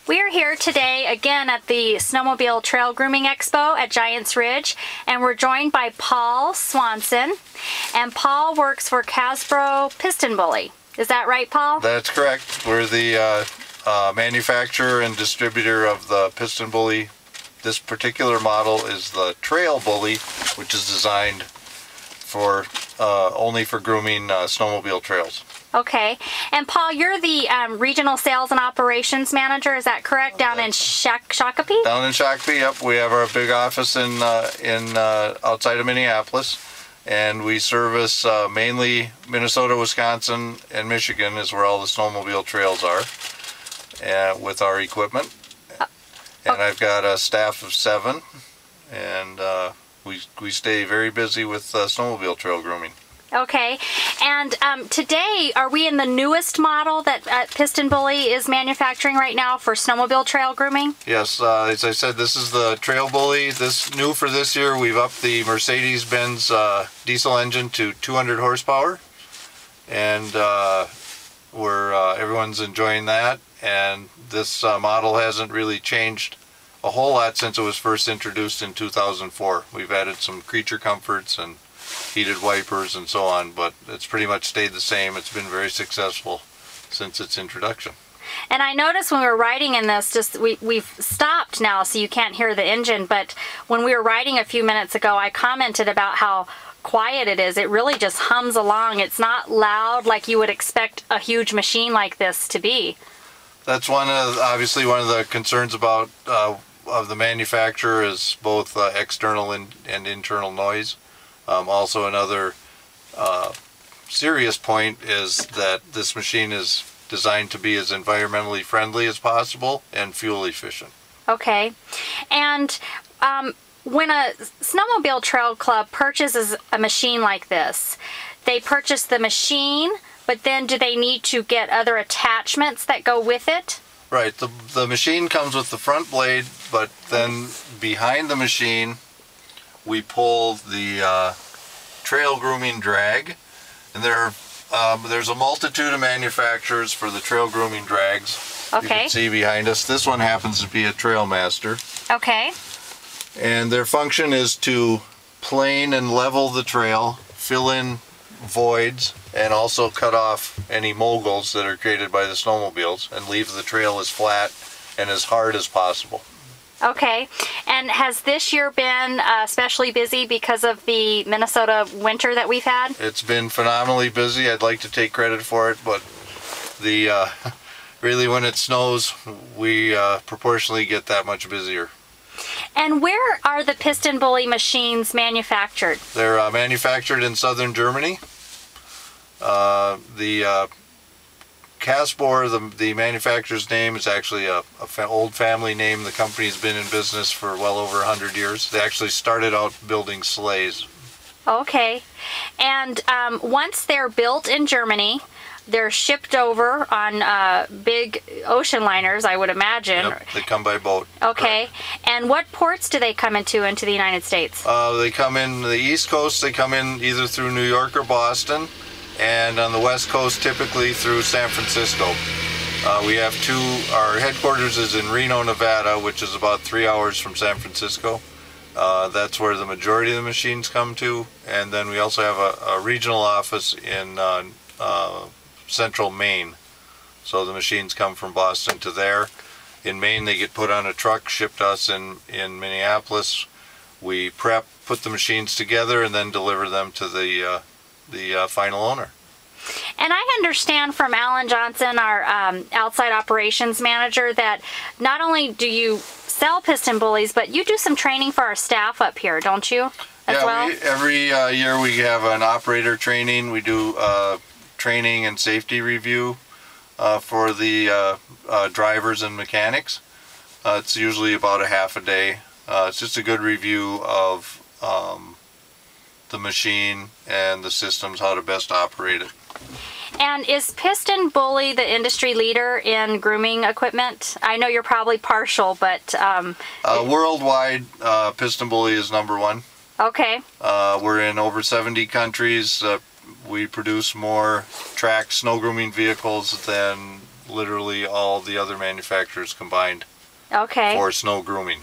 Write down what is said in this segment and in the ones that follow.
We are here today again at the Snowmobile Trail Grooming Expo at Giants Ridge, and we're joined by Paul Swanson. And Paul works for Pisten Bully. Is that right, Paul? That's correct. We're the manufacturer and distributor of the Pisten Bully. This particular model is the Trail Bully, which is designed for only for grooming snowmobile trails. Okay. And Paul, you're the regional sales and operations manager, is that correct? Down in Shakopee? Down in Shakopee, yep. We have our big office in outside of Minneapolis, and we service mainly Minnesota, Wisconsin, and Michigan is where all the snowmobile trails are, with our equipment. And I've got a staff of 7, and we stay very busy with snowmobile trail grooming. Okay, and today, are we in the newest model that Pisten Bully is manufacturing right now for snowmobile trail grooming? Yes, as I said, this is the Trail Bully. This new for this year, we've upped the Mercedes-Benz diesel engine to 200 horsepower, and everyone's enjoying that. And this model hasn't really changed a whole lot since it was first introduced in 2004. We've added some creature comforts and heated wipers and so on, but it's pretty much stayed the same. It's been very successful since its introduction. And I noticed when we were riding in this, we've stopped now so you can't hear the engine, but when we were riding a few minutes ago, I commented about how quiet it is. It really just hums along. It's not loud like you would expect a huge machine like this to be. That's obviously one of the concerns about of the manufacturer is both external and internal noise. Also another serious point is that this machine is designed to be as environmentally friendly as possible and fuel efficient. Okay. And when a snowmobile trail club purchases a machine like this, they purchase the machine, but then do they need to get other attachments that go with it? Right. The machine comes with the front blade, but then behind the machine we pull the trail grooming drag, and there's a multitude of manufacturers for the trail grooming drags. Okay. You can see behind us. This one happens to be a Trail Master. Okay. And their function is to plane and level the trail, fill in voids, and also cut off any moguls that are created by the snowmobiles and leave the trail as flat and as hard as possible. Okay, and has this year been especially busy because of the Minnesota winter that we've had? It's been phenomenally busy. I'd like to take credit for it, but really when it snows, we proportionally get that much busier. And where are the Pisten Bully machines manufactured? They're manufactured in southern Germany. The Casbor, the manufacturer's name, is actually an old family name. The company's been in business for well over 100 years. They actually started out building sleighs. Okay. And once they're built in Germany, they're shipped over on big ocean liners, I would imagine. Yep, they come by boat. Okay. Correct. And what ports do they come into the United States? They come in the East Coast. They come in either through New York or Boston. And on the West Coast, typically through San Francisco. We have our headquarters is in Reno, Nevada, which is about 3 hours from San Francisco. That's where the majority of the machines come to. And then we also have a regional office in central Maine. So the machines come from Boston to there. In Maine, they get put on a truck, shipped to us in Minneapolis. We put the machines together, and then deliver them to the final owner. And I understand from Alan Johnson, our outside operations manager, that not only do you sell Pisten Bullies, but you do some training for our staff up here, don't you? Every year we have an operator training. We do training and safety review for the drivers and mechanics. It's usually about a half a day. It's just a good review of the machine and the systems, how to best operate it. And is Pisten Bully the industry leader in grooming equipment? I know you're probably partial, but worldwide, Pisten Bully is #1. Okay. We're in over 70 countries. We produce more track snow grooming vehicles than literally all the other manufacturers combined Okay. for snow grooming.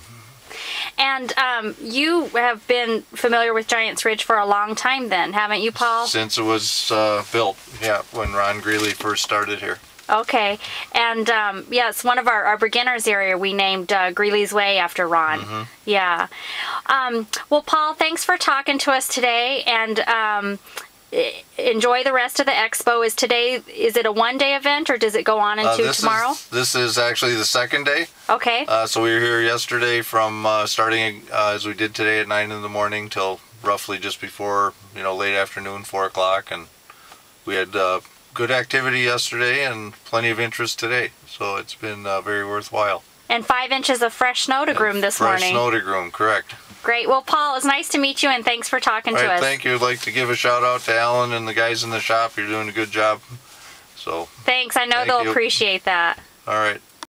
And you have been familiar with Giants Ridge for a long time then, haven't you, Paul? Since it was built, yeah, when Ron Greeley first started here. Okay. And yes, one of our beginners area we named Greeley's Way after Ron. Mm-hmm. Yeah. Well, Paul, thanks for talking to us today, and enjoy the rest of the expo. Is it a one-day event, or does it go on into tomorrow? This is actually the second day. Okay. So we were here yesterday from starting as we did today at 9 in the morning till roughly just before, late afternoon, 4 o'clock, and we had good activity yesterday and plenty of interest today. So it's been very worthwhile. And 5 inches of fresh snow to groom this morning. Fresh snow to groom, correct. Great. Well, Paul, it was nice to meet you, and thanks for talking to us. Thank you. I'd like to give a shout out to Alan and the guys in the shop. You're doing a good job. So thanks. I know they'll appreciate that. All right.